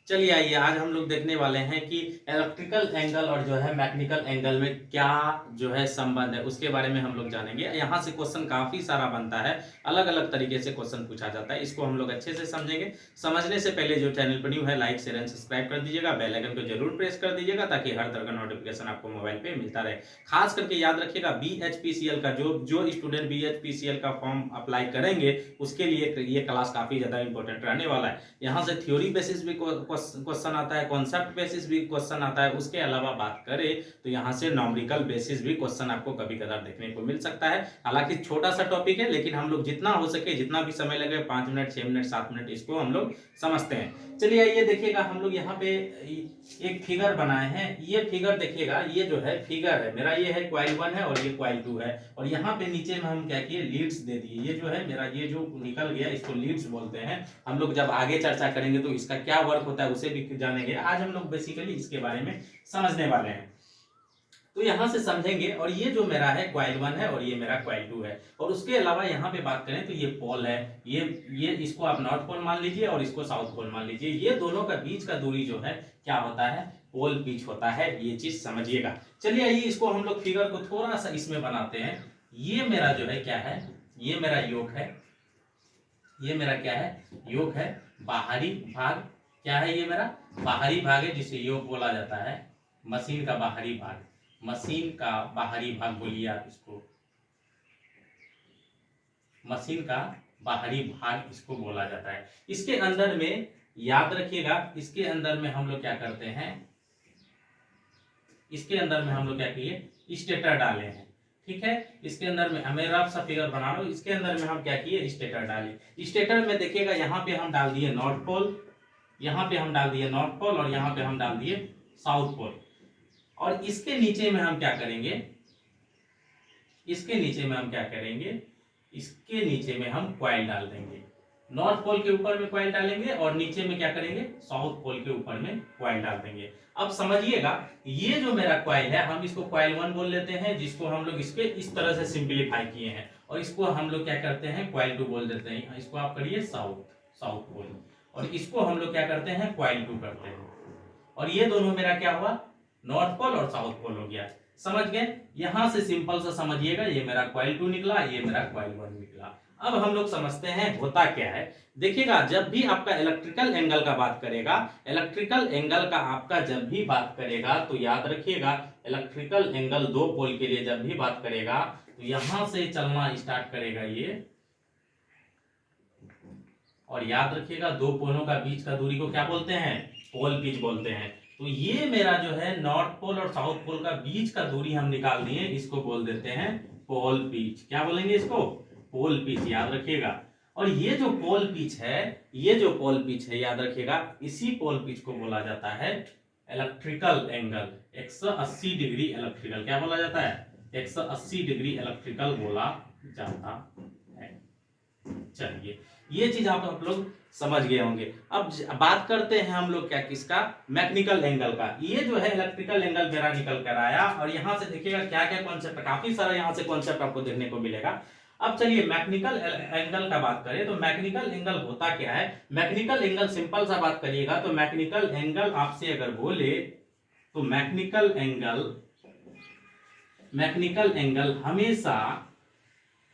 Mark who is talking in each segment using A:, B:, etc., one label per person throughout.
A: चलिए आइए आज हम लोग देखने वाले हैं कि इलेक्ट्रिकल एंगल और जो है मैकेनिकल एंगल में क्या जो है संबंध है उसके बारे में हम लोग जानेंगे। यहाँ से क्वेश्चन काफी सारा बनता है, अलग अलग तरीके से क्वेश्चन पूछा जाता है, इसको हम लोग अच्छे से समझेंगे। समझने से पहले जो चैनल पर न्यू है लाइक शेयर एंड सब्सक्राइब कर दीजिएगा, बेल आइकन को जरूर प्रेस कर दीजिएगा ताकि हर तरह का नोटिफिकेशन आपको मोबाइल पे मिलता रहे। खास करके याद रखिएगा BHPCL का जो स्टूडेंट BHPCL का फॉर्म अप्लाई करेंगे उसके लिए ये क्लास काफी ज्यादा इंपॉर्टेंट रहने वाला है। यहाँ से थ्योरी बेसिस भी क्वेश्चन आता है, कॉन्सेप्ट बेसिस भी क्वेश्चन आता है। उसके अलावा बात करें तो यहाँ से नॉमेरिकल बेसिस भी क्वेश्चन आपको कभी कभार देखने को मिल सकता है। हालांकि छोटा सा टॉपिक है लेकिन हम लोग जितना हो सके, जितना भी समय लगे, 5 मिनट 6 मिनट 7 मिनट, इसको हम लोग समझते हैं। चलिए ये देखिएगा, हम लोग यहाँ पे एक फिगर बनाए हैं। ये फिगर देखिएगा, ये जो है फिगर है मेरा, ये है कॉइल 1 है और ये कॉइल 2 है, और यहाँ पे नीचे में हम क्या किए, लीड्स दे दिए। ये जो है मेरा, ये जो निकल गया इसको लीड्स बोलते हैं। हम लोग जब आगे चर्चा करेंगे तो इसका क्या वर्क होता है उसे भी जानेंगे। आज हम लोग बेसिकली इसके बारे में समझने वाले हैं, तो यहां से समझेंगे। और ये जो मेरा है कॉइल 1 है और ये मेरा कॉइल 2 है। और उसके अलावा यहाँ पे बात करें तो ये पोल है, ये इसको आप नॉर्थ पोल मान लीजिए और इसको साउथ पोल मान लीजिए। ये दोनों का बीच का दूरी जो है क्या होता है, पोल पिच होता है। ये चीज समझिएगा। चलिए आइए इसको हम लोग फिगर को थोड़ा सा इसमें बनाते हैं। ये मेरा जो है क्या है, ये मेरा योक है, ये मेरा क्या है, योक है। बाहरी भाग क्या है, ये मेरा बाहरी भाग है जिसे योक बोला जाता है। मशीन का बाहरी भाग, मशीन का बाहरी भाग बोलिए आप इसको, मशीन का बाहरी भाग इसको बोला जाता है। इसके अंदर में याद रखिएगा, इसके अंदर में हम लोग क्या करते हैं, इसके अंदर में हम लोग क्या किए, स्टेटर डाले हैं। ठीक है, इसके अंदर में हमें रफ सा फिगर बना लो। इसके अंदर में हम क्या किए, स्टेटर डाले। स्टेटर में देखिएगा यहाँ पे हम डाल दिए नॉर्थ पोल, यहाँ पे हम डाल दिए नॉर्थ पोल, और यहाँ पे हम डाल दिए साउथ पोल। और इसके नीचे में हम क्या करेंगे, इसके नीचे में हम क्या करेंगे, इसके नीचे में हम कॉइल डाल देंगे। नॉर्थ पोल के ऊपर में कॉइल डालेंगे और नीचे में क्या करेंगे, साउथ पोल के ऊपर में कॉइल डाल देंगे। अब समझिएगा, ये जो मेरा कॉइल है हम इसको कॉइल 1 बोल लेते हैं, जिसको हम लोग इसके इस तरह से सिंप्लीफाई किए हैं। और इसको हम लोग क्या करते हैं, कॉइल 2 बोल देते हैं। इसको आप करिए साउथ पोल, और इसको हम लोग क्या करते हैं, कॉइल 2 करते हैं। और ये दोनों मेरा क्या हुआ, नॉर्थ पोल और साउथ पोल हो गया। समझ गए, यहां से सिंपल सा समझिएगा, ये मेरा कॉइल 2 निकला, ये मेरा कॉइल 1 निकला। अब हम लोग समझते हैं होता क्या है। देखिएगा, जब भी आपका इलेक्ट्रिकल एंगल का बात करेगा, इलेक्ट्रिकल एंगल का आपका जब भी बात करेगा तो याद रखिएगा, इलेक्ट्रिकल एंगल दो पोल के लिए जब भी बात करेगा तो यहां से चलना स्टार्ट करेगा ये। और याद रखिएगा, दो पोलों का बीच का दूरी को क्या बोलते हैं, पोल पिच बोलते हैं। तो ये मेरा जो है नॉर्थ पोल और साउथ पोल का बीच का दूरी हम निकाल दिए, इसको बोल देते हैं पोल पिच। क्या बोलेंगे इसको, पोल पिच, याद रखिएगा। और ये जो पोल पिच है, ये जो पोल पिच है याद रखिएगा, इसी पोल पिच को बोला जाता है इलेक्ट्रिकल एंगल। 180 डिग्री इलेक्ट्रिकल क्या बोला जाता है, 180 डिग्री इलेक्ट्रिकल बोला जाता है। चलिए, ये चीज आप लोग समझ गए होंगे। अब बात करते हैं हम लोग क्या, किसका, मैकेनिकल एंगल का। ये जो है इलेक्ट्रिकल एंगल मेरा निकल कर आया, और यहां से देखिएगा क्या क्या कॉन्सेप्ट, काफी सारा यहां से कॉन्सेप्ट आपको देखने को मिलेगा। अब चलिए मैकेनिकल एंगल का बात करें तो मैकेनिकल एंगल होता क्या है। मैकेनिकल एंगल सिंपल सा बात करिएगा तो मैकेनिकल एंगल आपसे अगर बोले तो मैकेनिकल एंगल हमेशा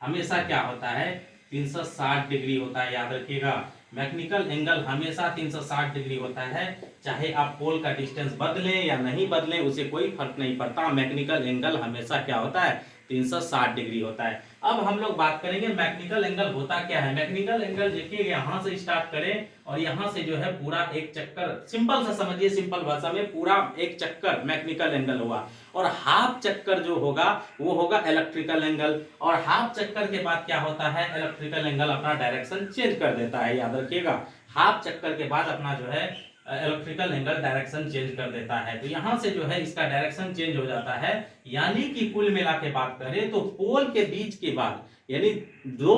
A: हमेशा क्या होता है, 360 डिग्री होता है। याद रखिएगा, मैकेनिकल एंगल हमेशा 360 डिग्री होता है। चाहे आप पोल का डिस्टेंस बदलें या नहीं बदलें, उसे कोई फर्क नहीं पड़ता। मैकेनिकल एंगल हमेशा क्या होता है, 360 डिग्री होता है। अब हम लोग बात करेंगे मैकेनिकल एंगल होता क्या है। मैकेनिकल एंगल देखिए, यहां से स्टार्ट करें और यहां से जो है पूरा एक चक्कर, सिंपल सा समझिए, सिंपल भाषा में पूरा एक चक्कर मैकेनिकल एंगल हुआ। और हाफ चक्कर जो होगा वो होगा इलेक्ट्रिकल एंगल। और हाफ चक्कर के बाद क्या होता है, इलेक्ट्रिकल एंगल अपना डायरेक्शन चेंज कर देता है। याद रखिएगा, हाफ चक्कर के बाद अपना जो है इलेक्ट्रिकल एंगल डायरेक्शन चेंज कर देता है। तो यहां से जो है इसका डायरेक्शन चेंज हो जाता है। यानी कि कुल मिला के बात करें तो पोल के बीच के बाद, यानी दो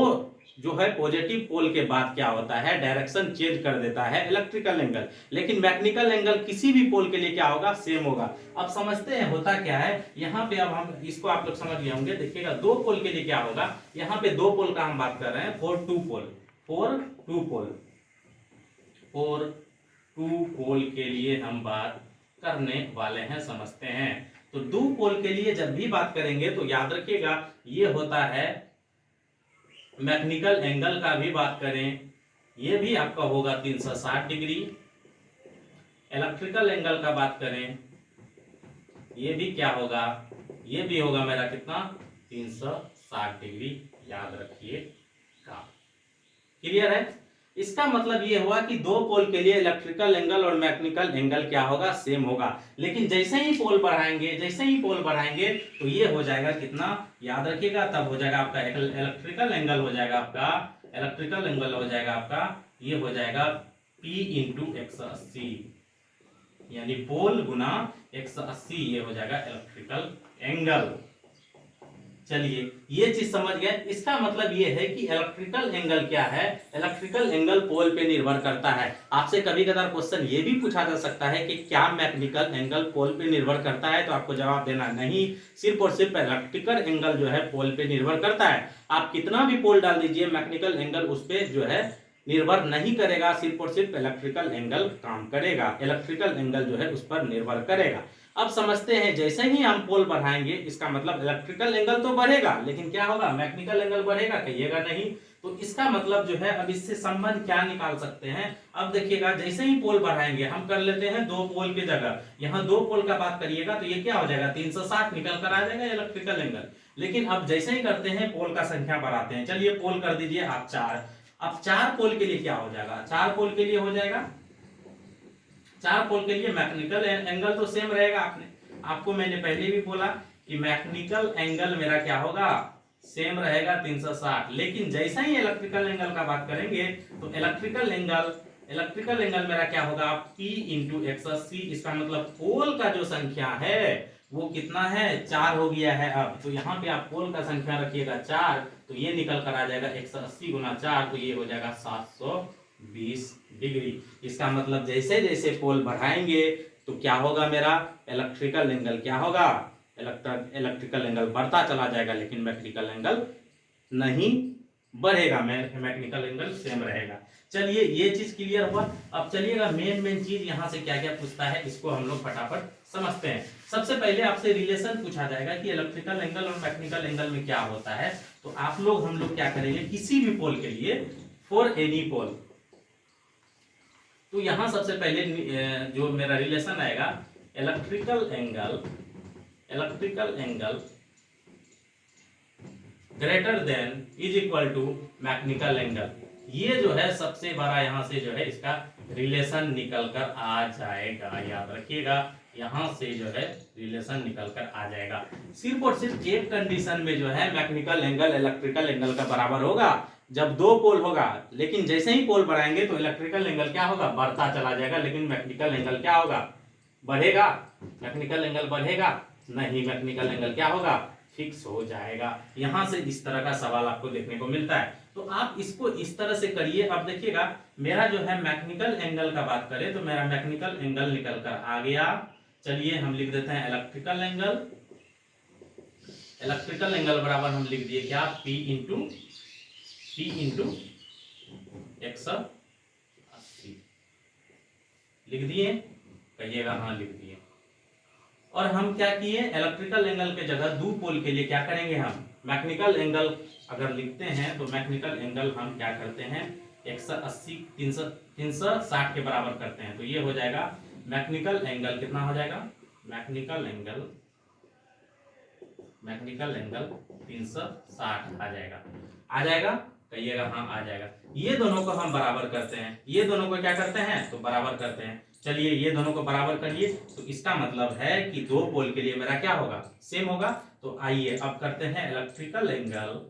A: जो है पॉजिटिव पोल के बाद क्या होता है, डायरेक्शन चेंज कर देता है इलेक्ट्रिकल एंगल। लेकिन मैकेनिकल एंगल किसी भी पोल के लिए क्या होगा, सेम होगा। अब समझते हैं होता क्या है। यहाँ पे अब हम इसको आप लोग समझ गए होंगे। देखिएगा, दो पोल के लिए क्या होगा, यहाँ पे दो पोल का हम बात कर रहे हैं, 4 2 पोल, 4 2 पोल, 4 टू पोल के लिए हम बात करने वाले हैं, समझते हैं। तो दो पोल के लिए जब भी बात करेंगे तो याद रखिएगा ये होता है मैकेनिकल एंगल का भी बात करें, ये भी आपका होगा 360 डिग्री। इलेक्ट्रिकल एंगल का बात करें, ये भी क्या होगा, ये भी होगा मेरा कितना 360 डिग्री, याद रखिएगा। क्लियर है? इसका मतलब ये हुआ कि दो पोल के लिए इलेक्ट्रिकल एंगल और मैकेनिकल एंगल क्या होगा, सेम होगा। लेकिन जैसे ही पोल बढ़ाएंगे तो ये हो जाएगा कितना, याद रखिएगा, तब हो जाएगा आपका इलेक्ट्रिकल एंगल हो जाएगा आपका ये हो जाएगा P इंटू 180, यानी पोल गुना 180, ये हो जाएगा इलेक्ट्रिकल एंगल। चलिए ये चीज समझ गए। इसका मतलब ये है कि इलेक्ट्रिकल एंगल क्या है, इलेक्ट्रिकल एंगल पोल पे निर्भर करता है। आपसे कभी कभार क्वेश्चन ये भी पूछा जा सकता है कि क्या मैकेनिकल एंगल पोल पे निर्भर करता है, तो आपको जवाब देना नहीं, सिर्फ और सिर्फ इलेक्ट्रिकल एंगल जो है पोल पे निर्भर करता है। आप कितना भी पोल डाल दीजिए, मैकेनिकल एंगल उस पर जो है निर्भर नहीं करेगा, सिर्फ और सिर्फ इलेक्ट्रिकल एंगल काम करेगा, इलेक्ट्रिकल एंगल जो है उस पर निर्भर करेगा। अब समझते हैं, जैसे ही हम पोल बढ़ाएंगे इसका मतलब इलेक्ट्रिकल एंगल तो बढ़ेगा, लेकिन क्या होगा, मैकेनिकल एंगल बढ़ेगा, कहिएगा नहीं। तो इसका मतलब जो है, अब इससे संबंध क्या निकाल सकते हैं, अब देखिएगा, जैसे ही पोल बढ़ाएंगे हम कर लेते हैं दो पोल की जगह, यहाँ दो पोल का बात करिएगा तो ये क्या हो जाएगा 360 निकल कर आ जाएगा इलेक्ट्रिकल एंगल। लेकिन अब जैसे ही करते हैं पोल का संख्या बढ़ाते हैं, चलिए पोल कर दीजिए आप 4। अब 4 पोल के लिए क्या हो जाएगा, 4 पोल के लिए हो जाएगा, 4 पोल के लिए मैकेनिकल एंगल तो सेम रहेगा। आपको मैंने पहले भी बोला कि मैकेनिकल एंगल मेरा क्या होगा, सेम रहेगा 360। लेकिन जैसा ही इलेक्ट्रिकल एंगल का बात करेंगे तो इलेक्ट्रिकल एंगल मेरा क्या होगा, P इंटू 180। इसका मतलब पोल का जो संख्या है वो कितना है, 4 हो गया है। अब तो यहाँ पे आप पोल का संख्या रखिएगा 4, तो ये निकल कर आ जाएगा 180 गुना 4, तो ये हो जाएगा 720 डिग्री। इसका मतलब जैसे जैसे पोल बढ़ाएंगे तो क्या होगा, मेरा इलेक्ट्रिकल एंगल क्या होगा, इलेक्ट्रिकल एंगल बढ़ता चला जाएगा, लेकिन मैकेनिकल एंगल नहीं बढ़ेगा, मैकेनिकल एंगल सेम रहेगा। चलिए ये चीज क्लियर हुआ। अब चलिएगा मेन चीज यहाँ से क्या क्या पूछता है, इसको हम लोग फटाफट समझते हैं। सबसे पहले आपसे रिलेशन पूछा जाएगा कि इलेक्ट्रिकल एंगल और मैकेनिकल एंगल में क्या होता है। तो हम लोग क्या करेंगे, किसी भी पोल के लिए, फॉर एनी पोल, तो यहां सबसे पहले जो मेरा रिलेशन आएगा, electrical angle greater than is equal to mechanical angle. ये जो है सबसे बड़ा यहां से जो है इसका रिलेशन निकल कर आ जाएगा, याद रखिएगा, यहां से जो है रिलेशन निकल कर आ जाएगा। सिर्फ और सिर्फ एक कंडीशन में जो है मैकेनिकल एंगल इलेक्ट्रिकल एंगल का बराबर होगा, जब दो पोल होगा। लेकिन जैसे ही पोल बढ़ाएंगे तो इलेक्ट्रिकल एंगल क्या होगा, बढ़ता चला जाएगा, लेकिन मैकेनिकल एंगल क्या होगा, बढ़ेगा। मैकेनिकल एंगल बढ़ेगा नहीं, मैकेनिकल एंगल क्या होगा, फिक्स हो जाएगा। यहां से इस तरह का सवाल आपको देखने को मिलता है, तो आप इसको इस तरह से करिए। अब देखिएगा मेरा जो है मैकेनिकल एंगल का बात करें तो मेरा मैकेनिकल एंगल निकल कर आ गया। चलिए हम लिख देते हैं इलेक्ट्रिकल एंगल बराबर हम लिख दिए क्या, P इंटू 180 लिख दिए, कहिएगा हाँ लिख दिए। और हम क्या किए, इलेक्ट्रिकल एंगल के जगह दो पोल के लिए क्या करेंगे, हम मैकेनिकल एंगल अगर लिखते हैं तो मैकेनिकल एंगल हम क्या करते हैं, 180 360 के बराबर करते हैं, तो ये हो जाएगा मैकेनिकल एंगल कितना हो जाएगा, मैकेनिकल एंगल 360 आ जाएगा, कहिएगा हाँ आ जाएगा। ये दोनों को हम बराबर करते हैं, ये दोनों को क्या करते हैं, तो बराबर करते हैं। चलिए ये दोनों को बराबर करिए, तो इसका मतलब है कि दो पोल के लिए मेरा क्या होगा, सेम होगा। तो आइए अब करते हैं इलेक्ट्रिकल एंगल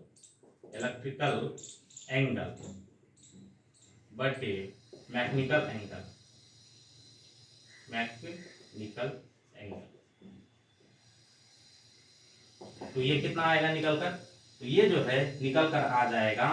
A: बटे मैकेनिकल एंगल। तो ये कितना आएगा निकल कर, तो ये जो है निकल कर आ जाएगा,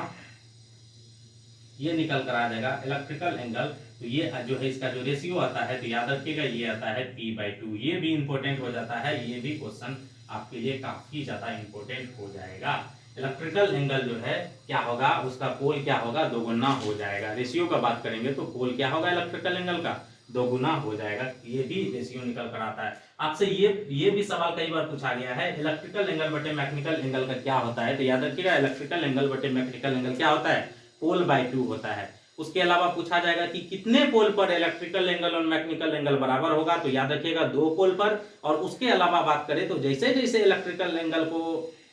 A: ये निकल कर आ जाएगा इलेक्ट्रिकल एंगल। तो ये जो है इसका जो रेशियो आता है तो याद रखिएगा ये आता है P/2। ये भी इंपॉर्टेंट हो जाता है, ये भी क्वेश्चन आपके लिए काफी ज्यादा इंपॉर्टेंट हो जाएगा। इलेक्ट्रिकल एंगल जो है क्या होगा, उसका पोल क्या होगा, दोगुना हो जाएगा। रेशियो का बात करेंगे तो पोल क्या होगा इलेक्ट्रिकल एंगल का, दोगुना हो जाएगा। ये भी रेशियो निकल कर आता है। आपसे ये भी सवाल कई बार पूछा गया है, इलेक्ट्रिकल एंगल बटे मैकेनिकल एंगल का क्या होता है। तो याद रखिएगा, इलेक्ट्रिकल एंगल बटे मैकेनिकल एंगल क्या होता है, पोल बाय टू होता है। उसके अलावा पूछा जाएगा कि कितने पोल पर इलेक्ट्रिकल एंगल और मैकेनिकल एंगल बराबर होगा। तो याद रखिएगा 2 पोल पर। और उसके अलावा बात करें तो जैसे जैसे इलेक्ट्रिकल एंगल को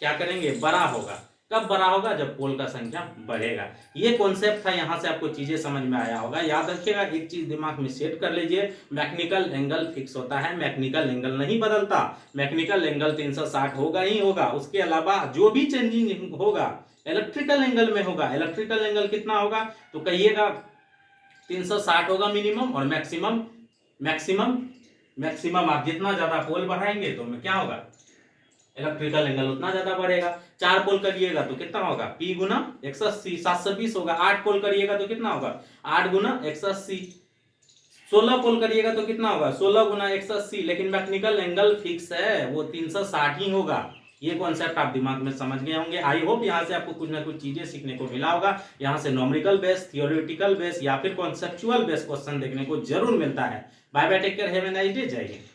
A: क्या करेंगे, बड़ा होगा। कब बड़ा होगा, जब पोल का संख्या बढ़ेगा। ये कॉन्सेप्ट था, यहां से आपको चीजें समझ में आया होगा। याद रखिएगा, एक चीज दिमाग में सेट कर लीजिए, मैकेनिकल एंगल फिक्स होता है, मैकेनिकल एंगल नहीं बदलता। मैकेनिकल एंगल 360 होगा ही होगा। उसके अलावा जो भी चेंजिंग होगा इलेक्ट्रिकल एंगल में होगा। इलेक्ट्रिकल एंगल कितना होगा, तो कहिएगा 360 होगा मिनिमम, और मैक्सिमम मैक्सिमम मैक्सिमम आप जितना ज्यादा पोल बढ़ाएंगे तो क्या होगा, इलेक्ट्रिकल एंगल उतना ज्यादा बढ़ेगा। 4 पोल करिएगा तो कितना होगा, P गुना 180, 720 होगा। 8 पोल करिएगा तो कितना होगा, 8 गुना 180। 16 पोल करिएगा तो कितना होगा, 16 गुना 180। लेकिन मैकेनिकल एंगल फिक्स है, वो 360 ही होगा। ये कॉन्सेप्ट आप दिमाग में समझ गए होंगे। आई होप यहाँ से आपको कुछ ना कुछ चीजें सीखने को मिला होगा। यहाँ से नॉमेरिकल बेस, थियोरेटिकल बेस या फिर कॉन्सेप्चुअल बेस क्वेश्चन देखने को जरूर मिलता है। Bye bye, take care, have a nice day, जय हिंद।